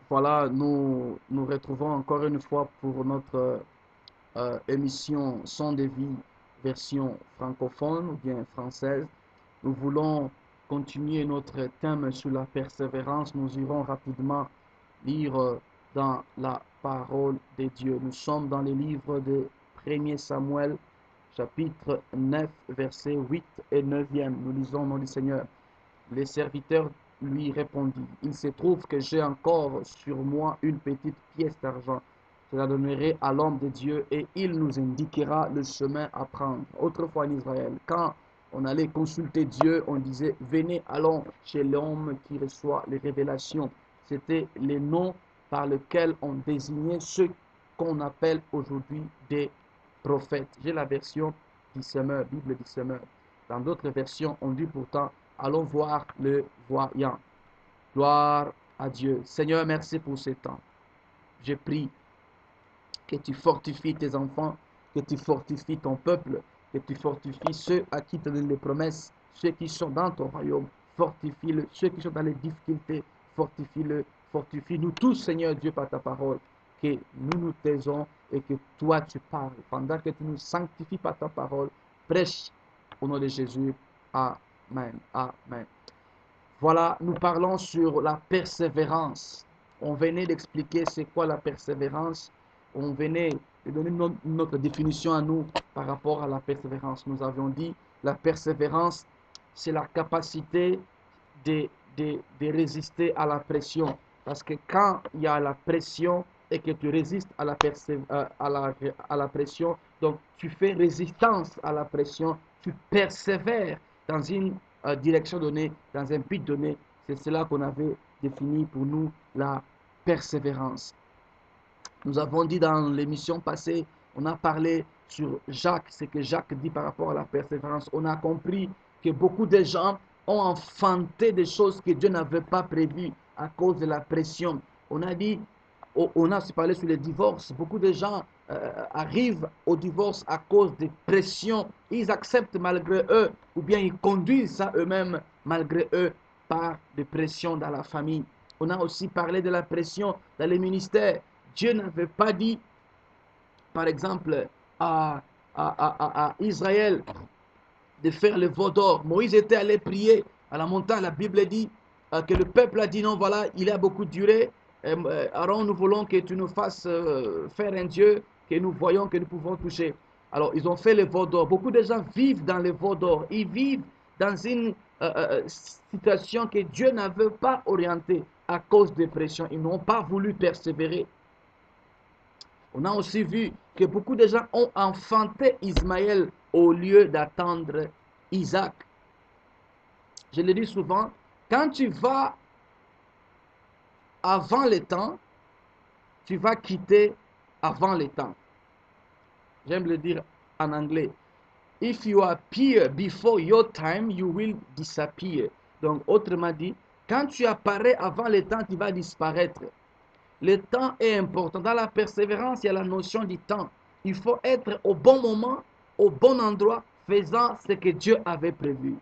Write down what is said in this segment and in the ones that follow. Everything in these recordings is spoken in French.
Voilà, nous nous retrouvons encore une fois pour notre émission Son de vie, version francophone ou bien française. Nous voulons continuer notre thème sur la persévérance. Nous irons rapidement lire dans la parole de Dieu. Nous sommes dans le livre de 1er Samuel, chapitre 9, versets 8 et 9e. Nous lisons au nom du Seigneur. Les serviteurs lui répondit, il se trouve que j'ai encore sur moi une petite pièce d'argent. Je la donnerai à l'homme de Dieu et il nous indiquera le chemin à prendre. Autrefois en Israël, quand on allait consulter Dieu, on disait, venez, allons chez l'homme qui reçoit les révélations. C'était les noms par lesquels on désignait ceux qu'on appelle aujourd'hui des prophètes. J'ai la version du semeur, Bible du semeur. Dans d'autres versions, on dit pourtant, allons voir le voyant. Gloire à Dieu. Seigneur, merci pour ce temps. Je prie que tu fortifies tes enfants, que tu fortifies ton peuple, que tu fortifies ceux à qui tu donnes les promesses, ceux qui sont dans ton royaume. Fortifie-le. Ceux qui sont dans les difficultés, fortifie-le. Fortifie-nous tous, Seigneur Dieu, par ta parole. Que nous nous taisons et que toi tu parles. Pendant que tu nous sanctifies par ta parole, prêche au nom de Jésus. Amen. Amen. Voilà, nous parlons sur la persévérance. On venait d'expliquer c'est quoi la persévérance. On venait de donner notre définition à nous par rapport à la persévérance. Nous avions dit la persévérance, c'est la capacité de, de résister à la pression. Parce que quand il y a la pression et que tu résistes à à la pression, donc tu fais résistance à la pression, tu persévères dans une direction donnée, dans un but donné. C'est cela qu'on avait défini pour nous la persévérance. Nous avons dit dans l'émission passée, on a parlé sur Jacques, ce que Jacques dit par rapport à la persévérance. On a compris que beaucoup de gens ont enfanté des choses que Dieu n'avait pas prévues à cause de la pression. On a dit, on a aussi parlé sur le divorce. Beaucoup de gens arrivent au divorce à cause des pressions. Ils acceptent malgré eux, ou bien ils conduisent ça eux-mêmes malgré eux par des pressions dans la famille. On a aussi parlé de la pression dans les ministères. Dieu n'avait pas dit, par exemple, à Israël de faire le veau d'or. Moïse était allé prier à la montagne. La Bible dit que le peuple a dit non, voilà, il a beaucoup duré. Aaron, nous voulons que tu nous fasses faire un Dieu que nous voyons, que nous pouvons toucher. Alors, ils ont fait le veau d'or. Beaucoup de gens vivent dans le veau d'or. Ils vivent dans une situation que Dieu n'avait pas orientée à cause des pressions. Ils n'ont pas voulu persévérer. On a aussi vu que beaucoup de gens ont enfanté Ismaël au lieu d'attendre Isaac. Je le dis souvent, quand tu vas avant le temps, tu vas quitter avant le temps. J'aime le dire en anglais. If you appear before your time, you will disappear. Donc, autrement dit, quand tu apparais avant le temps, tu vas disparaître. Le temps est important. Dans la persévérance, il y a la notion du temps. Il faut être au bon moment, au bon endroit, faisant ce que Dieu avait prévu.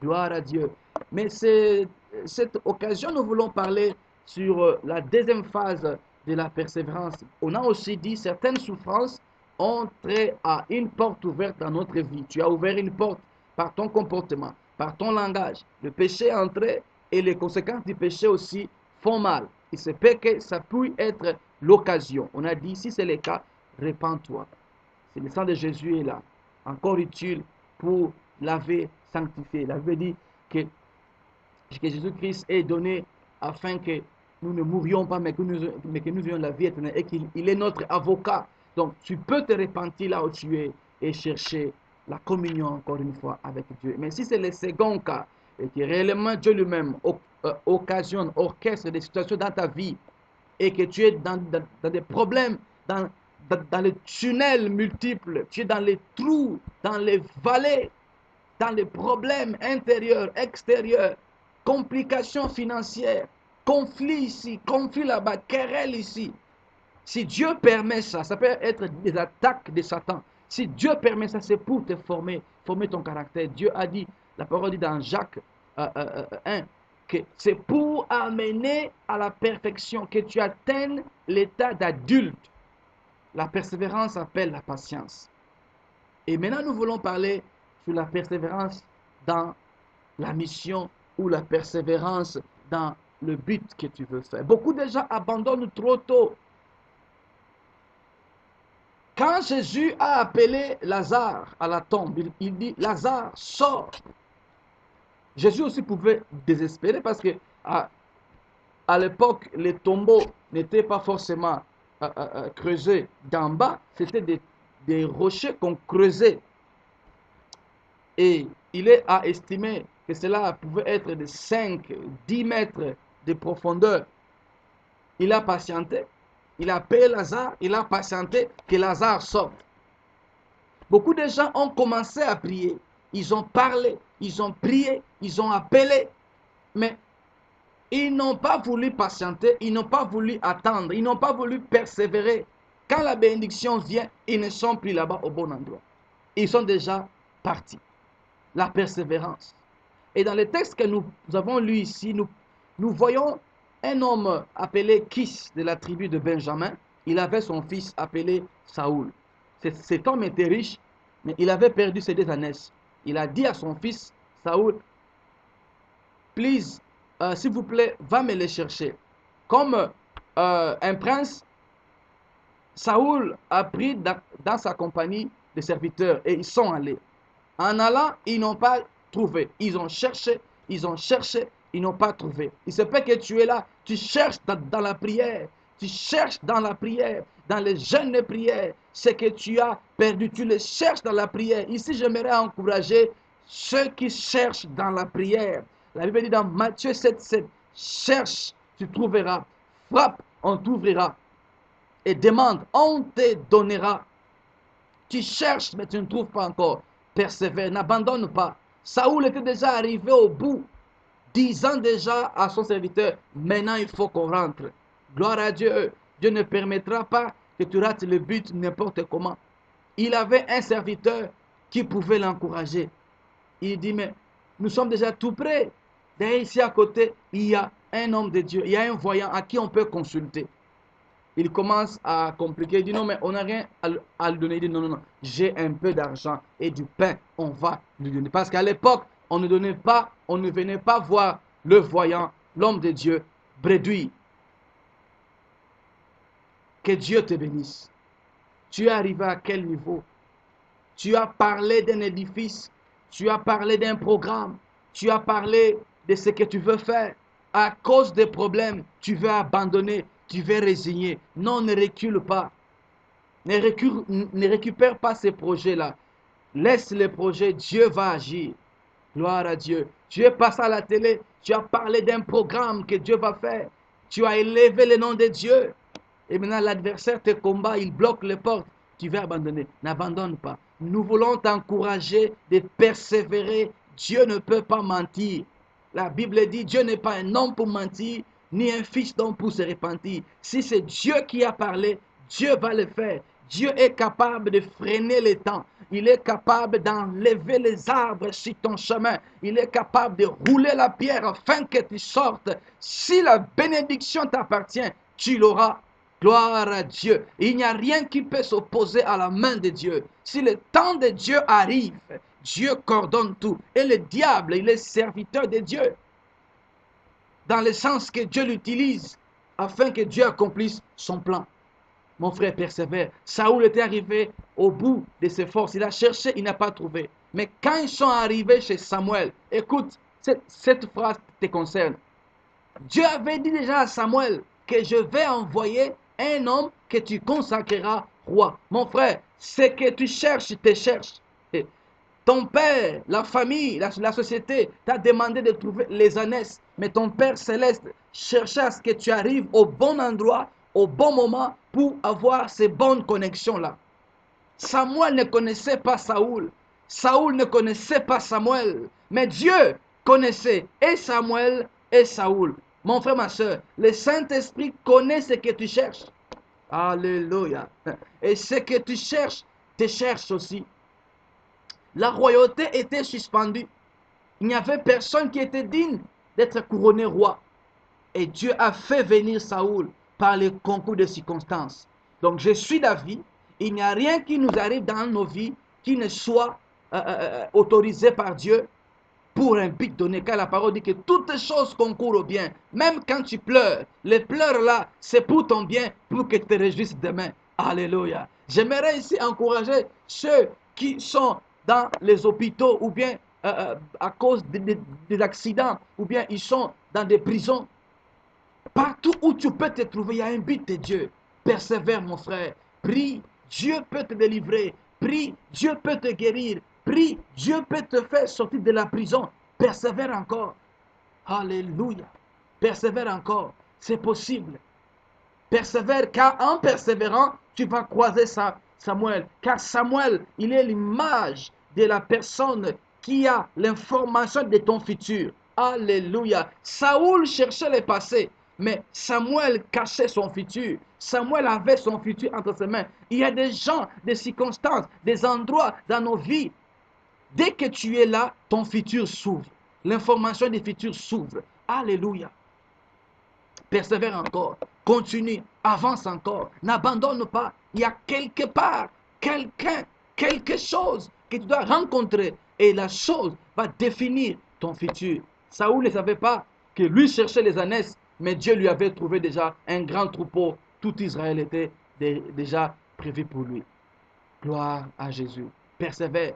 Gloire à Dieu. Mais cette occasion, nous voulons parler sur la deuxième phase de la persévérance. On a aussi dit certaines souffrances ont trait à une porte ouverte dans notre vie. Tu as ouvert une porte par ton comportement, par ton langage. Le péché est entré et les conséquences du péché aussi font mal. Il se peut que ça puisse être l'occasion. On a dit, si c'est le cas, répands-toi. C'est le sang de Jésus est là, encore utile pour laver, sanctifier. Il avait dit que Jésus-Christ est donné afin que nous ne mourions pas, mais que nous ayons la vie éternelle et qu'il est notre avocat. Donc, tu peux te repentir là où tu es et chercher la communion, encore une fois, avec Dieu. Mais si c'est le second cas, et que réellement Dieu lui-même occasionne, orchestre des situations dans ta vie, et que tu es dans des problèmes, dans les tunnels multiples, tu es dans les trous, dans les vallées, dans les problèmes intérieurs, extérieurs, complications financières, conflits ici, conflits là-bas, querelles ici. Si Dieu permet ça, ça peut être des attaques de Satan. Si Dieu permet ça, c'est pour te former, former ton caractère. Dieu a dit, la parole dit dans Jacques 1, que c'est pour amener à la perfection, que tu atteignes l'état d'adulte. La persévérance appelle la patience. Et maintenant, nous voulons parler sur la persévérance dans la mission ou la persévérance dans le but que tu veux faire. Beaucoup de gens abandonnent trop tôt. Quand Jésus a appelé Lazare à la tombe, il dit, Lazare, sors. Jésus aussi pouvait désespérer parce que à l'époque, les tombeaux n'étaient pas forcément creusés d'en bas, c'était des rochers qu'on creusait. Et il a estimé que cela pouvait être de 5, 10 mètres de profondeur. Il a patienté. Il a appelé Lazare. Il a patienté que Lazare sorte. Beaucoup de gens ont commencé à prier. Ils ont parlé. Ils ont prié. Ils ont appelé. Mais ils n'ont pas voulu patienter. Ils n'ont pas voulu attendre. Ils n'ont pas voulu persévérer. Quand la bénédiction vient, ils ne sont plus là-bas au bon endroit. Ils sont déjà partis. La persévérance. Et dans les textes que nous avons lus ici, nous voyons un homme appelé Kis de la tribu de Benjamin. Il avait son fils appelé Saoul. Cet homme était riche, mais il avait perdu ses 2 ânesses. Il a dit à son fils Saoul, please, s'il vous plaît, va me les chercher. Comme un prince, Saoul a pris dans sa compagnie des serviteurs et ils sont allés. En allant, ils n'ont pas trouvé. Ils ont cherché, ils n'ont pas trouvé. Il se peut que tu es là, tu cherches dans la prière, tu cherches dans la prière, dans les jeûnes de prière, ce que tu as perdu, tu le cherches dans la prière. Ici, j'aimerais encourager ceux qui cherchent dans la prière. La Bible dit dans Matthieu 7,7, cherche, tu trouveras, frappe, on t'ouvrira, et demande, on te donnera. Tu cherches, mais tu ne trouves pas encore. Persévère, n'abandonne pas. Saoul était déjà arrivé au bout, disant déjà à son serviteur, maintenant il faut qu'on rentre. Gloire à Dieu. Dieu ne permettra pas que tu rates le but n'importe comment. Il avait un serviteur qui pouvait l'encourager. Il dit, mais nous sommes déjà tout près. Derrière ici à côté, il y a un homme de Dieu, il y a un voyant à qui on peut consulter. Il commence à compliquer. Il dit non, mais on n'a rien à lui donner. Il dit non, non, non, j'ai un peu d'argent et du pain, on va lui donner. Parce qu'à l'époque, on ne donnait pas, on ne venait pas voir le voyant, l'homme de Dieu, bredouille. Que Dieu te bénisse. Tu es arrivé à quel niveau? Tu as parlé d'un édifice, tu as parlé d'un programme, tu as parlé de ce que tu veux faire. À cause des problèmes, tu veux abandonner, tu veux résigner. Non, ne recule pas. Ne récupère pas ces projets-là. Laisse les projets, Dieu va agir. Gloire à Dieu. Tu es passé à la télé, tu as parlé d'un programme que Dieu va faire. Tu as élevé le nom de Dieu. Et maintenant, l'adversaire te combat, il bloque les portes. Tu vas abandonner. N'abandonne pas. Nous voulons t'encourager de persévérer. Dieu ne peut pas mentir. La Bible dit, Dieu n'est pas un homme pour mentir, ni un fils d'homme pour se repentir. Si c'est Dieu qui a parlé, Dieu va le faire. Dieu est capable de freiner les temps. Il est capable d'enlever les arbres sur ton chemin. Il est capable de rouler la pierre afin que tu sortes. Si la bénédiction t'appartient, tu l'auras. Gloire à Dieu. Il n'y a rien qui peut s'opposer à la main de Dieu. Si le temps de Dieu arrive, Dieu coordonne tout. Et le diable, il est serviteur de Dieu. Dans le sens que Dieu l'utilise afin que Dieu accomplisse son plan. Mon frère persévère. Saoul était arrivé au bout de ses forces. Il a cherché, il n'a pas trouvé. Mais quand ils sont arrivés chez Samuel, écoute, cette phrase te concerne. Dieu avait dit déjà à Samuel que je vais envoyer un homme que tu consacreras roi. Mon frère, ce que tu cherches, te cherche. Ton père, la famille, la société t'a demandé de trouver les ânesses. Mais ton Père céleste cherchait à ce que tu arrives au bon endroit, au bon moment pour avoir ces bonnes connexions-là. Samuel ne connaissait pas Saoul. Saoul ne connaissait pas Samuel. Mais Dieu connaissait et Samuel et Saoul. Mon frère, ma soeur, le Saint-Esprit connaît ce que tu cherches. Alléluia. Et ce que tu cherches, te cherche aussi. La royauté était suspendue. Il n'y avait personne qui était digne d'être couronné roi. Et Dieu a fait venir Saoul par les concours de circonstances. Donc je suis David. Il n'y a rien qui nous arrive dans nos vies qui ne soit autorisé par Dieu pour un but donné. Car la parole dit que toutes choses concourent au bien. Même quand tu pleures, les pleurs là, c'est pour ton bien, pour que tu te réjouisses demain. Alléluia. J'aimerais ici encourager ceux qui sont dans les hôpitaux ou bien à cause des accidents ou bien ils sont dans des prisons. Partout où tu peux te trouver, il y a un but de Dieu. Persévère, mon frère. Prie, Dieu peut te délivrer. Prie, Dieu peut te guérir. Prie, Dieu peut te faire sortir de la prison. Persévère encore. Alléluia. Persévère encore. C'est possible. Persévère, car en persévérant, tu vas croiser Samuel. Car Samuel, il est l'image de la personne qui a l'information de ton futur. Alléluia. Saoul cherchait le passé, mais Samuel cachait son futur. Samuel avait son futur entre ses mains. Il y a des gens, des circonstances, des endroits dans nos vies. Dès que tu es là, ton futur s'ouvre. L'information du futur s'ouvre. Alléluia. Persévère encore, continue, avance encore, n'abandonne pas. Il y a quelque part, quelqu'un, quelque chose que tu dois rencontrer et la chose va définir ton futur. Saoul ne savait pas que lui cherchait les ânesses, mais Dieu lui avait trouvé déjà un grand troupeau. Tout Israël était déjà prévu pour lui. Gloire à Jésus. Persévère,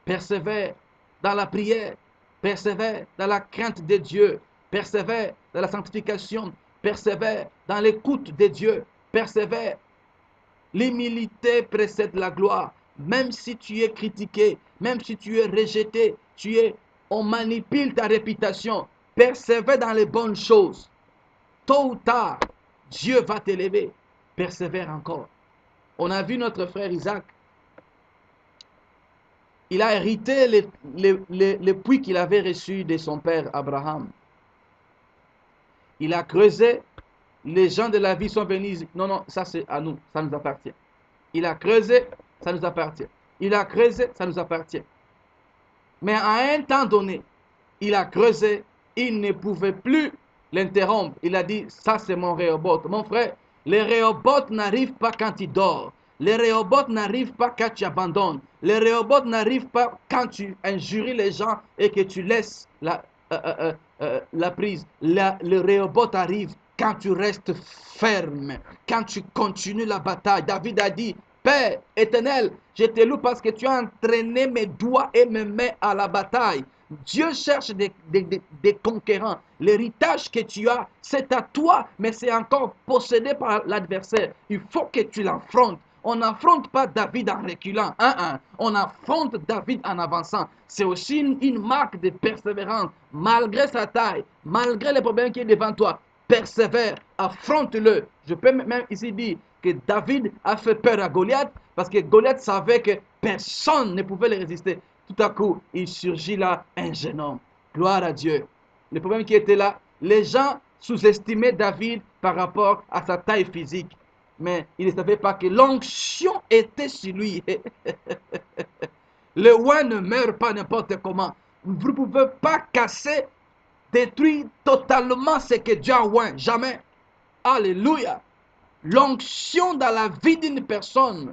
persévère dans la prière, persévère dans la crainte de Dieu, persévère dans la sanctification, persévère dans l'écoute de Dieu, persévère. L'humilité précède la gloire. Même si tu es critiqué, même si tu es rejeté, on manipule ta réputation. Persévère dans les bonnes choses. Tôt ou tard, Dieu va t'élever. Persévère encore. On a vu notre frère Isaac. Il a hérité les puits qu'il avait reçus de son père Abraham. Il a creusé. Les gens de la vie sont venus. Non, non, ça c'est à nous. Ça nous appartient. Il a creusé. Ça nous appartient. Il a creusé. Ça nous appartient. Mais à un temps donné, il a creusé. Il ne pouvait plus l'interrompre. Il a dit, ça c'est mon Rehoboth. Mon frère, les Rehoboth n'arrivent pas quand tu dors. Les Rehoboth n'arrivent pas quand tu abandonnes. Les Rehoboth n'arrivent pas quand tu injuries les gens et que tu laisses la prise. Le Rehoboth arrive quand tu restes ferme, quand tu continues la bataille. David a dit, Père éternel, je te loue parce que tu as entraîné mes doigts et mes mains à la bataille. Dieu cherche des conquérants. L'héritage que tu as, c'est à toi, mais c'est encore possédé par l'adversaire. Il faut que tu l'affrontes. On n'affronte pas David en reculant. On affronte David en avançant. C'est aussi une marque de persévérance. Malgré sa taille, malgré les problèmes qui est devant toi, persévère, affronte-le. Je peux même ici dire que David a fait peur à Goliath parce que Goliath savait que personne ne pouvait le résister. Tout à coup, il surgit là un jeune homme. Gloire à Dieu. Le problème qui était là, les gens sous-estimaient David par rapport à sa taille physique. Mais ils ne savaient pas que l'onction était sur lui. Le oin ne meurt pas n'importe comment. Vous ne pouvez pas casser, détruire totalement ce que Dieu a oint. Jamais. Alléluia. L'onction dans la vie d'une personne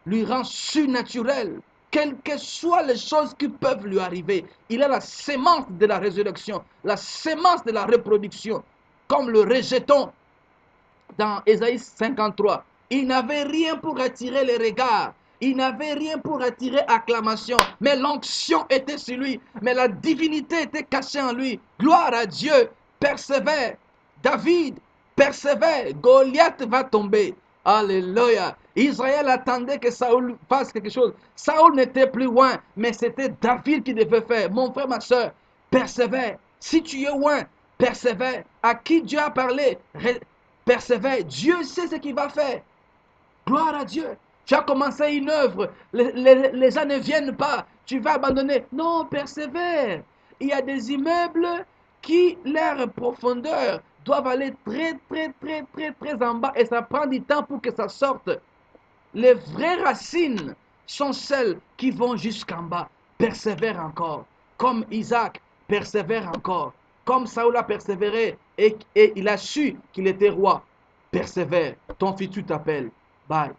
lui rend surnaturel. Quelles que soient les choses qui peuvent lui arriver, il a la sémence de la résurrection, la sémence de la reproduction, comme le rejeton dans Ésaïe 53. Il n'avait rien pour attirer les regards. Il n'avait rien pour attirer acclamation. Mais l'onction était sur lui. Mais la divinité était cachée en lui. Gloire à Dieu. Persévère. David, persévère. Goliath va tomber. Alléluia. Israël attendait que Saoul fasse quelque chose. Saoul n'était plus loin, mais c'était David qui devait faire. Mon frère, ma soeur, persévère. Si tu es loin, persévère. À qui Dieu a parlé, persévère. Dieu sait ce qu'il va faire. Gloire à Dieu. Tu as commencé une œuvre. Les gens ne viennent pas. Tu vas abandonner. Non, persévère. Il y a des immeubles qui, leur profondeur, doivent aller très en bas. Et ça prend du temps pour que ça sorte. Les vraies racines sont celles qui vont jusqu'en bas. Persévère encore. Comme Isaac, persévère encore. Comme Saoul a persévéré et il a su qu'il était roi, persévère. Ton futur t'appelle. Bye.